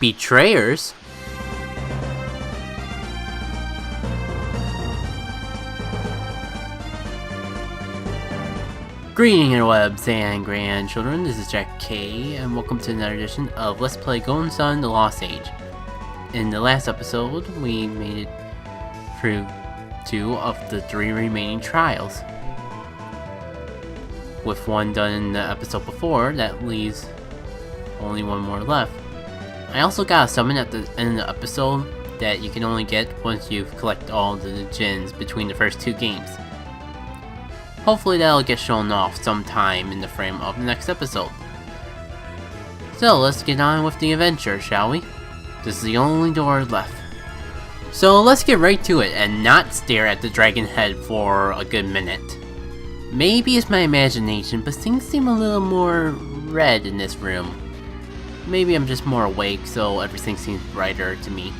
Betrayers? Greetings interwebs and grandchildren, this is Jackit, and welcome to another edition of Let's Play Golden Sun: The Lost Age. In the last episode, we made it through 2 of the 3 remaining trials. With one done in the episode before, that leaves only 1 more left. I also got a summon at the end of the episode that you can only get once you've collected all the Djinns between the first 2 games. Hopefully that'll get shown off sometime in the frame of the next episode. So let's get on with the adventure, shall we? This is the only door left. So let's get right to it and not stare at the dragon head for a good minute. Maybe it's my imagination, but things seem a little more red in this room. Maybe I'm just more awake, so everything seems brighter to me.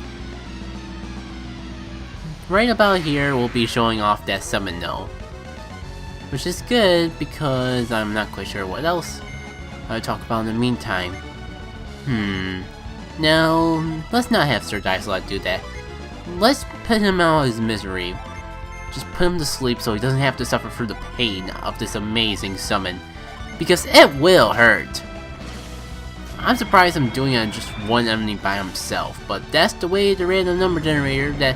Right about here we'll be showing off that summon though. Which is good, because I'm not quite sure what else I'll talk about in the meantime. Now, let's not have Sir Dicelot do that. Let's put him out of his misery. Just put him to sleep so he doesn't have to suffer through the pain of this amazing summon. Because it will hurt! I'm surprised I'm doing it on just one enemy by himself, but that's the way the random number generator that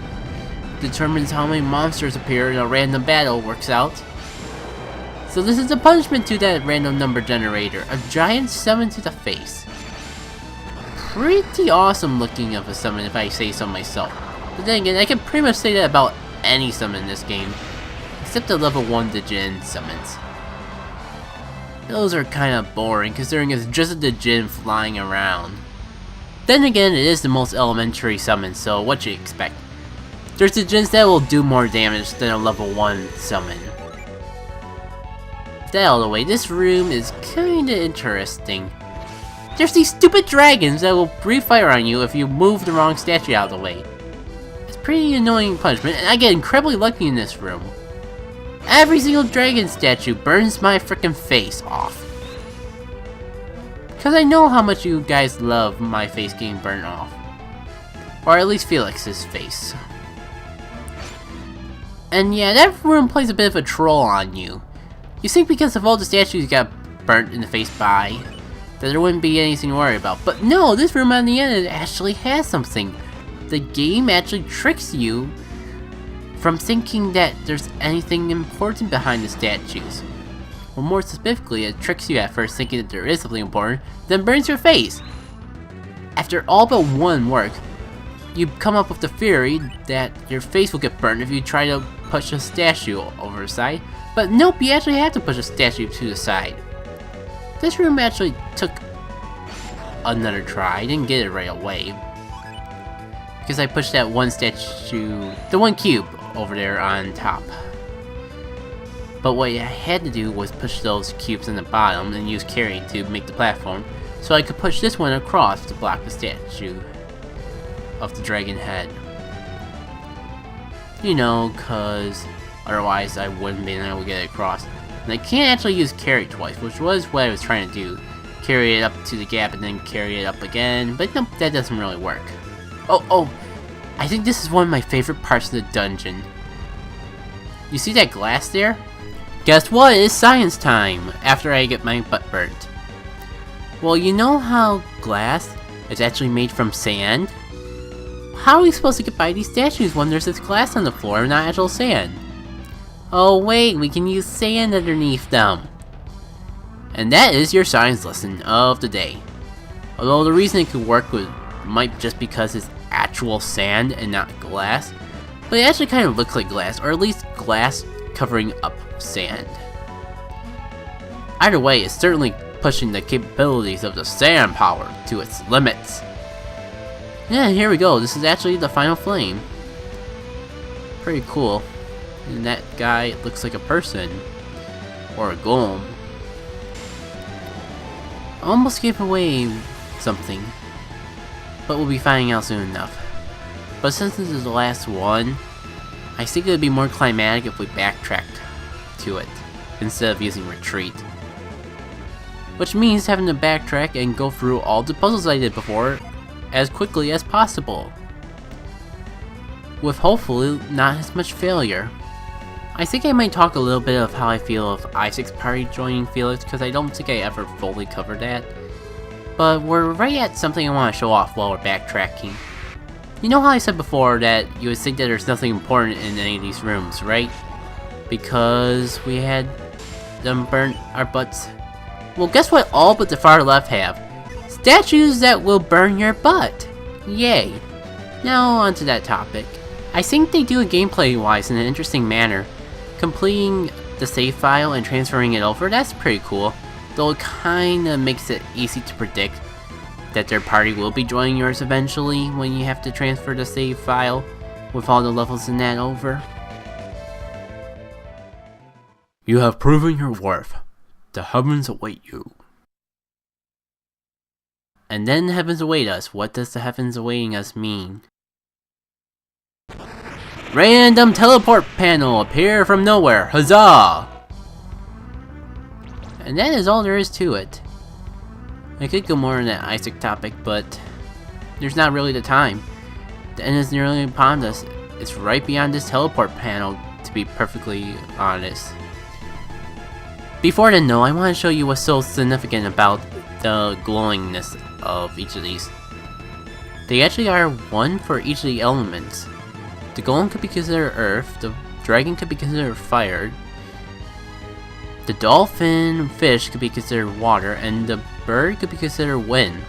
determines how many monsters appear in a random battle works out. So this is a punishment to that random number generator, a giant summon to the face. Pretty awesome looking of a summon if I say so myself. But then again, I can pretty much say that about any summon in this game, except the level 1 Djinn summons. Those are kinda boring considering it's just a Djinn flying around. Then again, it is the most elementary summon, so what you expect? There's the Djinns that will do more damage than a level 1 summon. That out of the way, this room is kinda interesting. There's these stupid dragons that will breathe fire on you if you move the wrong statue out of the way. It's pretty annoying punishment, and I get incredibly lucky in this room. Every single dragon statue burns my frickin' face off. Because I know how much you guys love my face getting burned off. Or at least Felix's face. And yeah, that room plays a bit of a troll on you. You think because of all the statues you got burnt in the face by, that there wouldn't be anything to worry about. But no, this room on the end actually has something. The game actually tricks you from thinking that there's anything important behind the statues. Or more specifically, it tricks you at first thinking that there is something important, then burns your face. After all but one work, you come up with the theory that your face will get burned if you try to push a statue over the side. But nope, you actually have to push a statue to the side. This room actually took another try. I didn't get it right away. Because I pushed that one statue, the one cube, over there on top. But what I had to do was push those cubes in the bottom and use carry to make the platform, so I could push this one across to block the statue of the dragon head. You know, cause otherwise I wouldn't be able to get it across. And I can't actually use carry twice, which was what I was trying to do. Carry it up to the gap and then carry it up again, but nope, that doesn't really work. Oh, I think this is one of my favorite parts of the dungeon. You see that glass there? Guess what? It's science time, after I get my butt burnt. Well, you know how glass is actually made from sand? How are we supposed to get by these statues when there's this glass on the floor and not actual sand? Oh wait, we can use sand underneath them. And that is your science lesson of the day. Although the reason it could work might just because it's actual sand and not glass, but it actually kind of looks like glass, or at least glass covering up sand. Either way, it's certainly pushing the capabilities of the sand power to its limits. Yeah, here we go. This is actually the final flame. Pretty cool. And that guy looks like a person. Or a golem. Almost gave away something. But we'll be finding out soon enough. But since this is the last one, I think it would be more climatic if we backtracked to it, instead of using retreat. Which means having to backtrack and go through all the puzzles I did before as quickly as possible, with hopefully not as much failure. I think I might talk a little bit of how I feel of Isaac's party joining Felix, because I don't think I ever fully covered that. But we're right at something I want to show off while we're backtracking. You know how I said before that you would think that there's nothing important in any of these rooms, right? Because we had them burn our butts. Well, guess what all but the far left have? Statues that will burn your butt! Yay! Now onto that topic. I think they do it gameplay-wise in an interesting manner. Completing the save file and transferring it over, that's pretty cool. Though it kinda makes it easy to predict that their party will be joining yours eventually when you have to transfer the save file with all the levels in that over. You have proven your worth. The heavens await you. And then the heavens await us. What does the heavens awaiting us mean? Random teleport panel appear from nowhere. Huzzah! And that is all there is to it. I could go more on that Isaac topic, but there's not really the time. The end is nearly upon us. It's right beyond this teleport panel, to be perfectly honest. Before then though, I want to show you what's so significant about the glowingness of each of these. They actually are one for each of the elements. The golem could be considered earth, the dragon could be considered fire, the dolphin fish could be considered water, and the bird could be considered wind.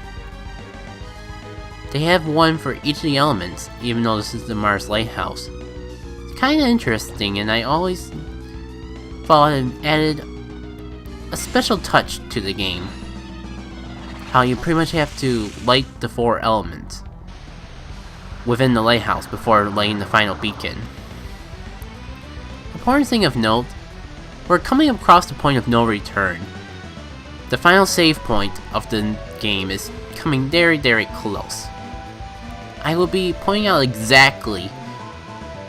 They have one for each of the elements, even though this is the Mars Lighthouse. It's kinda interesting, and I always thought it added a special touch to the game. How you pretty much have to light the 4 elements within the lighthouse before lighting the final beacon. Important thing of note, we're coming across the point of no return. The final save point of the game is coming very, very close. I will be pointing out exactly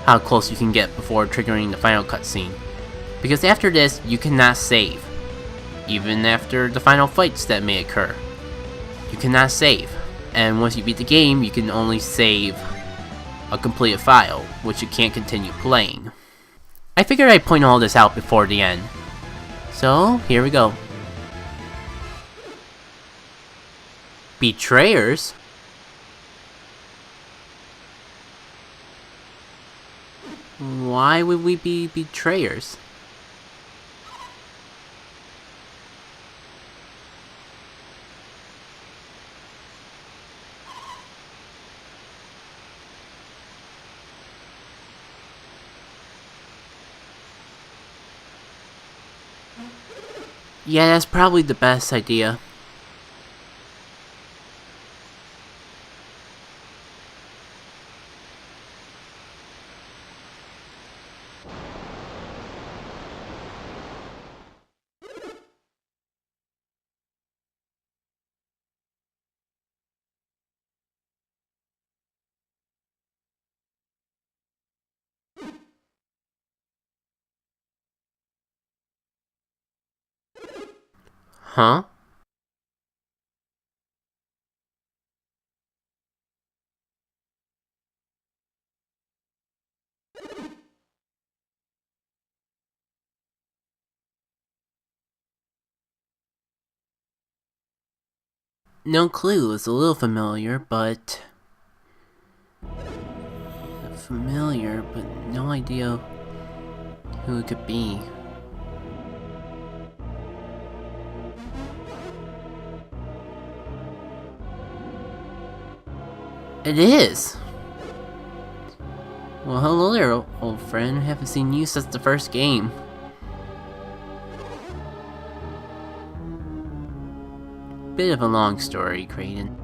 how close you can get before triggering the final cutscene, because after this you cannot save. Even after the final fights that may occur, you cannot save. And once you beat the game, you can only save a completed file, which you can't continue playing. I figured I'd point all this out before the end. So, here we go. Betrayers? Why would we be betrayers? Yeah, that's probably the best idea. Huh? No clue, it's a little familiar, but no idea who it could be. It is! Well, hello there, old friend. Haven't seen you since the first game. Bit of a long story, Kraden.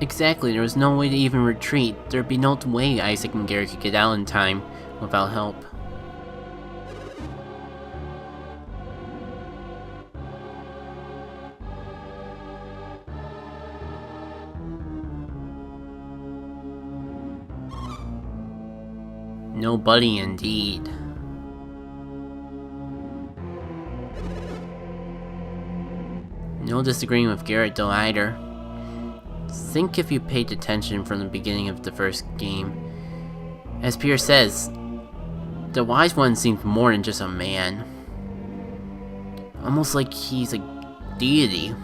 Exactly, there was no way to even retreat. There'd be no way Isaac and Gary could get out in time without help. Nobody indeed. No disagreeing with Garrett though either. Think if you paid attention from the beginning of the first game. As Pierre says, the Wise One seems more than just a man. Almost like he's a deity.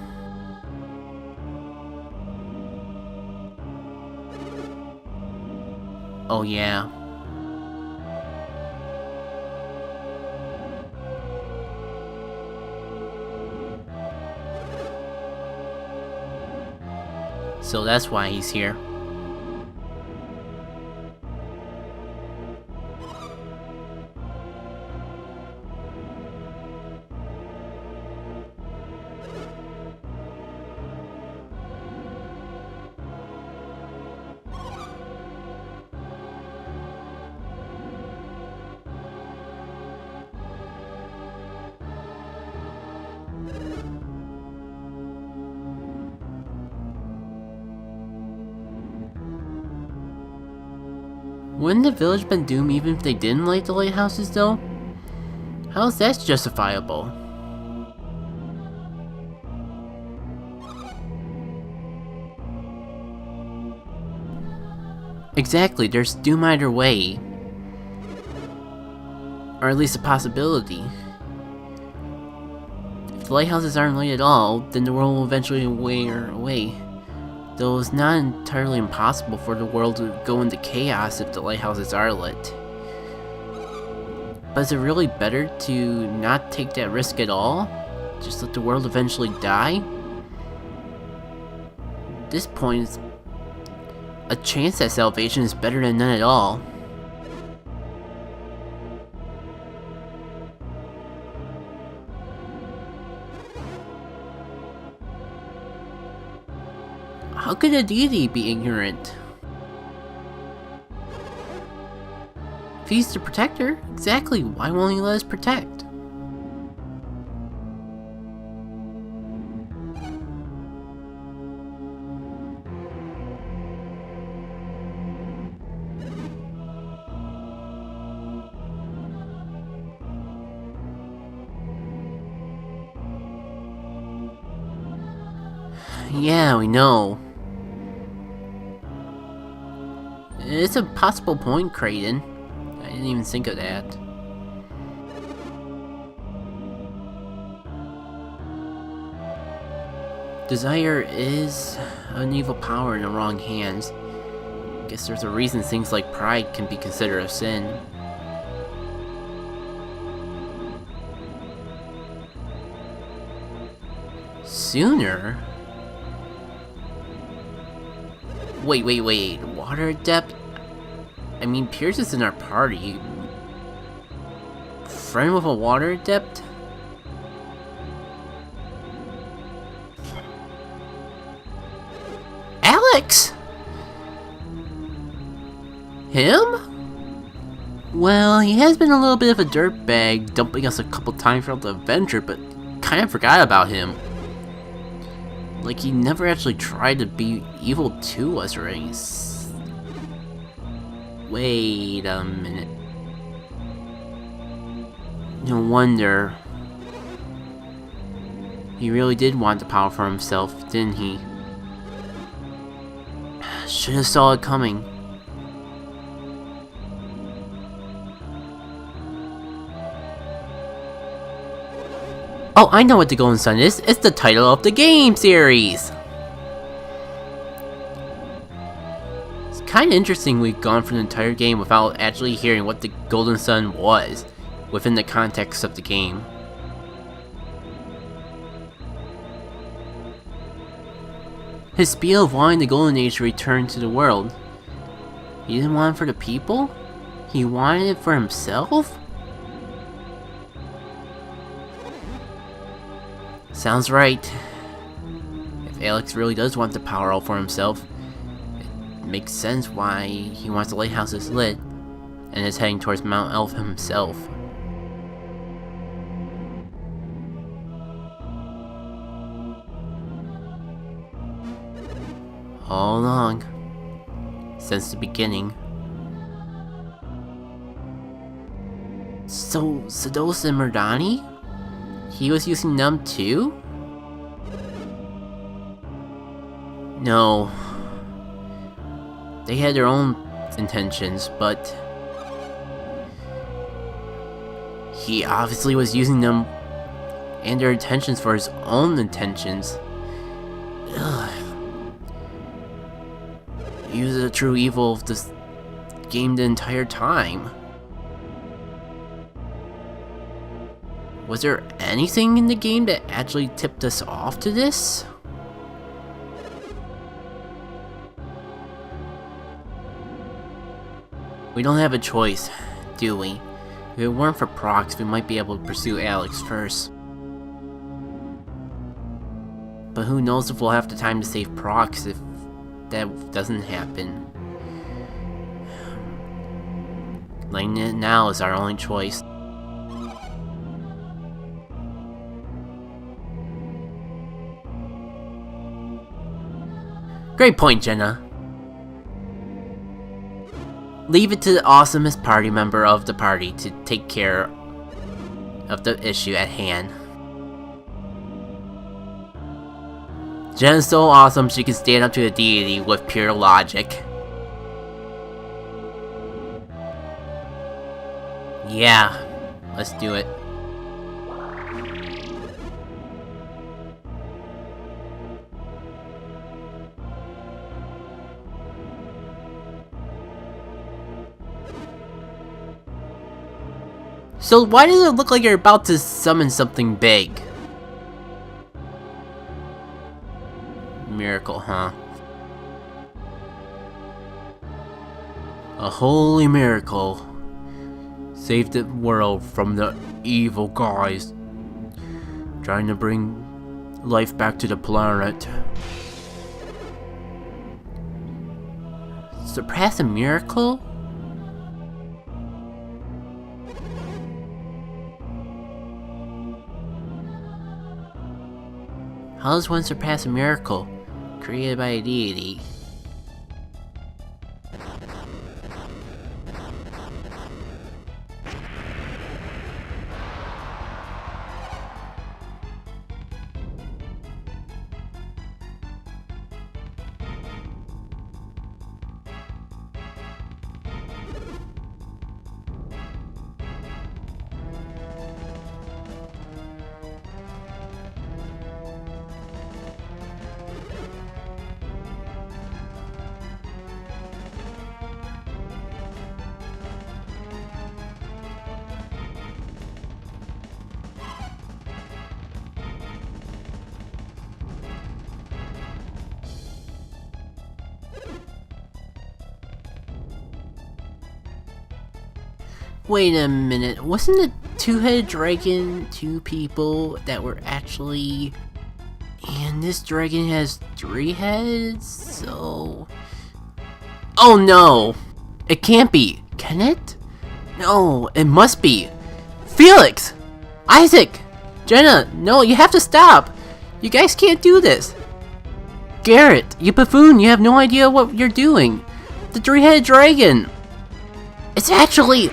Oh yeah. So that's why he's here. Wouldn't the village been doomed even if they didn't light the lighthouses though? How is that justifiable? Exactly, there's doom either way. Or at least a possibility. If the lighthouses aren't lit at all, then the world will eventually wear away. Though it's not entirely impossible for the world to go into chaos if the lighthouses are lit. But is it really better to not take that risk at all? Just let the world eventually die? At this point, a chance at salvation is better than none at all. How could a deity be ignorant? If he's the protector, exactly, why won't he let us protect? Yeah, we know. It's a possible point, Kraden. I didn't even think of that. Desire is an evil power in the wrong hands. Guess there's a reason things like pride can be considered a sin. Sooner? Wait, Water Adept? I mean, Pierce is in our party. Friend with a Water Adept? Alex! Him? Well, he has been a little bit of a dirtbag, dumping us a couple times throughout the adventure, but kind of forgot about him. Like, he never actually tried to be evil to us or anything. Wait a minute. No wonder. He really did want the power for himself, didn't he? Should have saw it coming. Oh, I know what the Golden Sun is. It's the title of the game series! It's kinda interesting we've gone for the entire game without actually hearing what the Golden Sun was, within the context of the game. His spiel of wanting the Golden Age to return to the world. He didn't want it for the people? He wanted it for himself? Sounds right. If Alex really does want the power all for himself, makes sense why he wants the lighthouses lit and is heading towards Mount Elf himself. All along, since the beginning. So, Sados and Murdani? He was using them too? No. They had their own intentions, but he obviously was using them and their intentions for his own intentions. Ugh. He was the true evil of this game the entire time. Was there anything in the game that actually tipped us off to this? We don't have a choice, do we? If it weren't for Prox, we might be able to pursue Alex first. But who knows if we'll have the time to save Prox if that doesn't happen. Letting it now is our only choice. Great point, Jenna. Leave it to the awesomest party member of the party to take care of the issue at hand. Jenna's so awesome she can stand up to the deity with pure logic. Yeah, let's do it. So why does it look like you're about to summon something big? Miracle, huh? A holy miracle. Saved the world from the evil guys trying to bring life back to the planet. Surpass a miracle? How does one surpass a miracle created by a deity? Wait a minute, wasn't the two-headed dragon two people that were actually... And this dragon has 3 heads, so... Oh no! It can't be! Can it? No, it must be! Felix! Isaac! Jenna, no, you have to stop! You guys can't do this! Garrett, you buffoon, you have no idea what you're doing! The 3-headed dragon! It's actually...